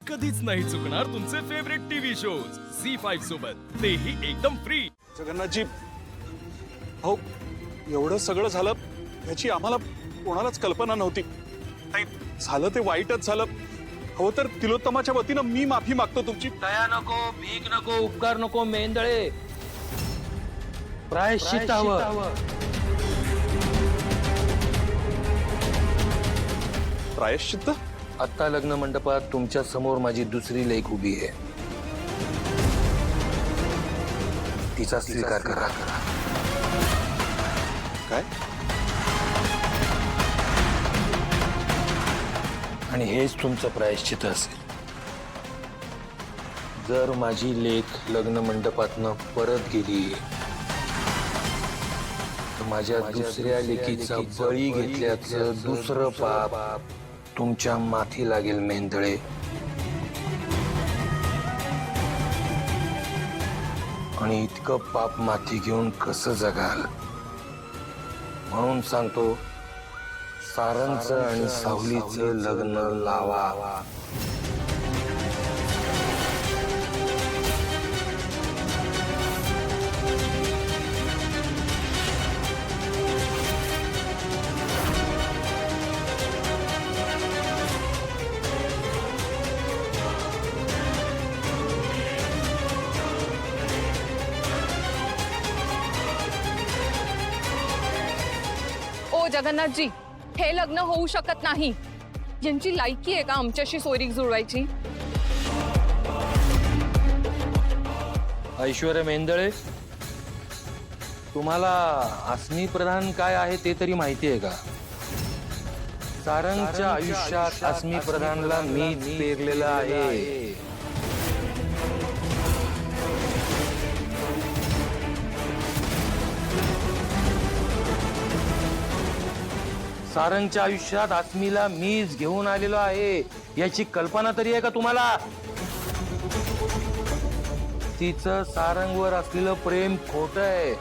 कधीच नाही चुकणार तुमचे फेवरेट टीव्ही शोज झी5 सोबत, तेही एकदम फ्री। जगन्नाथजी, हो एवढं सगळं झालं याची आम्हाला कोणालाच कल्पना नव्हती। नाही झालं ते वाईटच झालं। हो तर तिलोत्तमाच्या वतीनं मी माफी मागतो तुमची। दया नको, भीक नको, उपकार नको, मेंदळे प्रायश्चित्त हवं। प्रायश्चित्त? आता लग्न मंडपात तुमच्या समोर माझी दुसरी लेक उभी आहे, तिचा स्वीकार करा। काय? आणि हेच तुमचं प्रायश्चित्त असेल। जर माझी लेक लग्न मंडपातनं परत गेली तर माझ्या दुसऱ्या लेकीचा बळी घेतल्याचं दुसरं पाप तुमच्या माथी लागेल मेंदळे। आणि इतकं पाप माथी घेऊन कसं जगाल म्हणून सांगतो, सारंगचं आणि सावलीचं लग्न लावा। ओ जगन्नाथ जी, हे लग्न होऊ शकत नाही। यांची लायकी आहे का आमच्याशी सोयरीक जुळवायची? ऐश्वर्या मेंदळे, तुम्हाला अस्मी प्रधान काय आहे ते तरी माहिती आहे का? सारंगच्या आयुष्यात अस्मी प्रधानला मीच पेरलेलं आहे। सारंगच्या आयुष्यात अस्मीला मीच घेऊन आलेलो आहे याची कल्पना तरी आहे का तुम्हाला? तिचं सारंगवर असलेलं प्रेम खोटं आहे।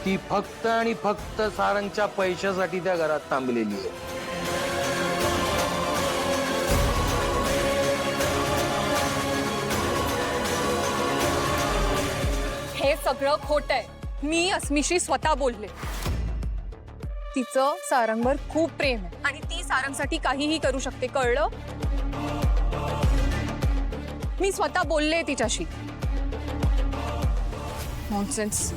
ती फक्त आणि फक्त सारंगच्या पैशासाठी त्या घरात थांबलेली आहे। हे सगळं खोटं आहे। मी अस्मीशी स्वतः बोलले। तिचं सारंगवर खूप प्रेम आहे आणि ती सारंगसाठी काहीही करू शकते, कळलं? मी स्वतः बोलले तिच्याशी। नॉनसेन्स।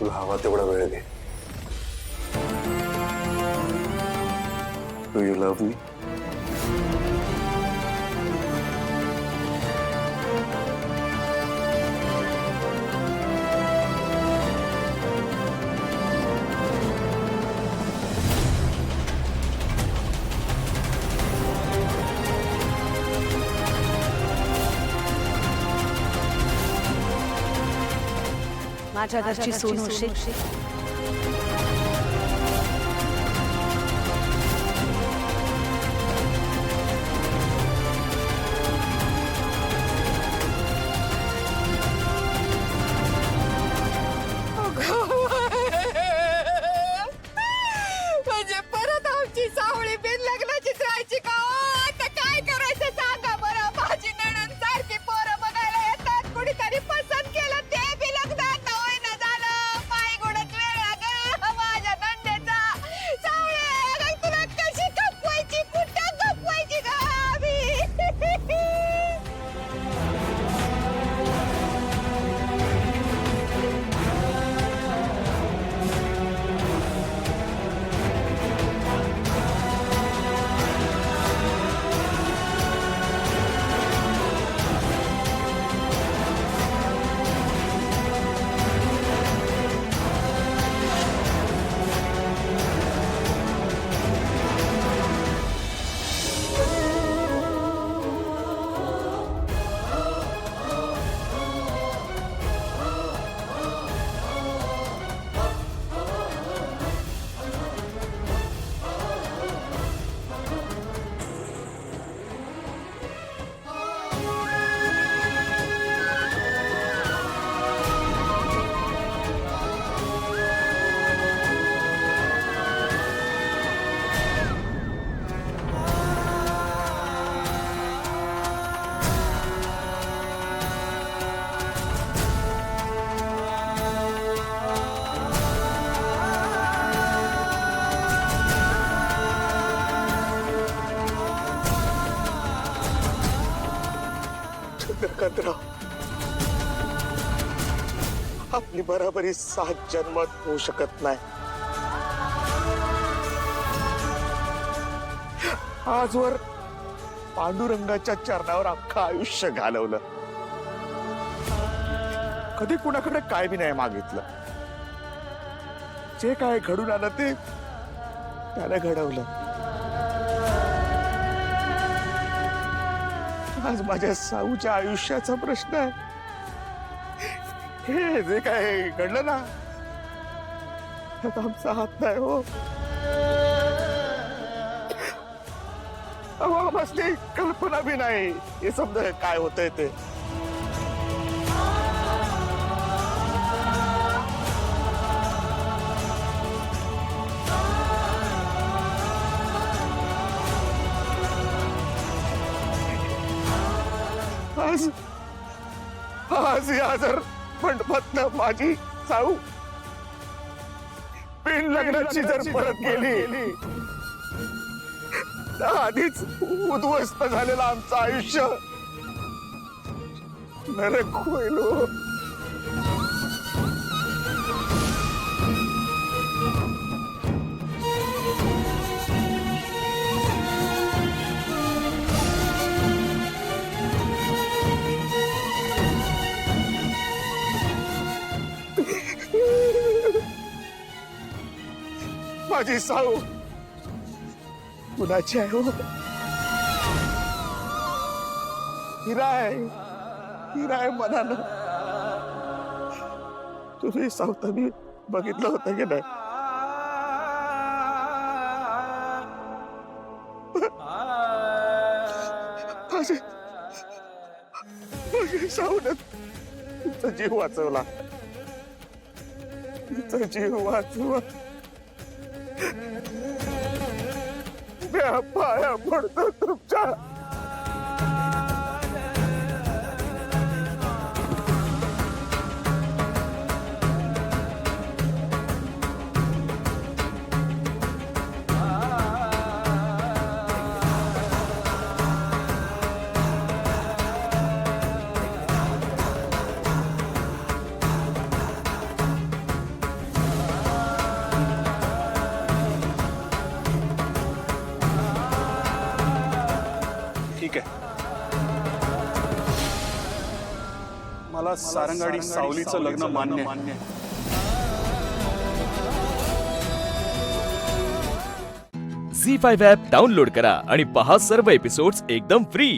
तुला हवा तेवढा वेळ दे। डू यू लव्ह मी? माझ्या घरची सून होशील। म्हणजे परत आमची सावळी बिन लग्नाचीच राहायची का? आता काय करायचं सांगा बरं। माझी नणंद सारखी पोरं बघायला येतात, कुणीतरी पसंत केलं ते बी लग्नात होईना झालं। पाय गुडत वेळ एकत्र आपली बराबरी 7 जन्मात होऊ शकत नाही. आजवर पांडुरंगाच्या चरणावर अख्खं आयुष्य घालवलं. कधी कुणाकडे काय बी नाही मागितलं. जे काय घडून आलं ते त्याने घडवलं. आज माझ्या साऊच्या आयुष्याचा प्रश्न आहे. हे जे काय घडलं ना त्यात आमचा हात नाही हो. आम्हाला कल्पना बी नाही हे समजा काय होतंय ते. आज या जर मंडपातनं माझी साऊ बिन लग्नाची जर परत गेली तर आधीच उद्ध्वस्त झालेलं आमचं आयुष्य नरक होईल हो. माझी साऊ कुणाची आहे हो? हिरा आहे मनानं. तुम्ही सावतानी बघितलं होतं की नाही? माझी साऊनं तुमचा जीव वाचवला. तुमचा जीव वाचवा. पाया पडतो तुमच्या. ठीक आहे. मला सारंग आणि सावलीचं लग्न मान्य आहे. झी5 ॲप डाउनलोड करा आणि पहा सर्व एपिसोड्स एकदम फ्री.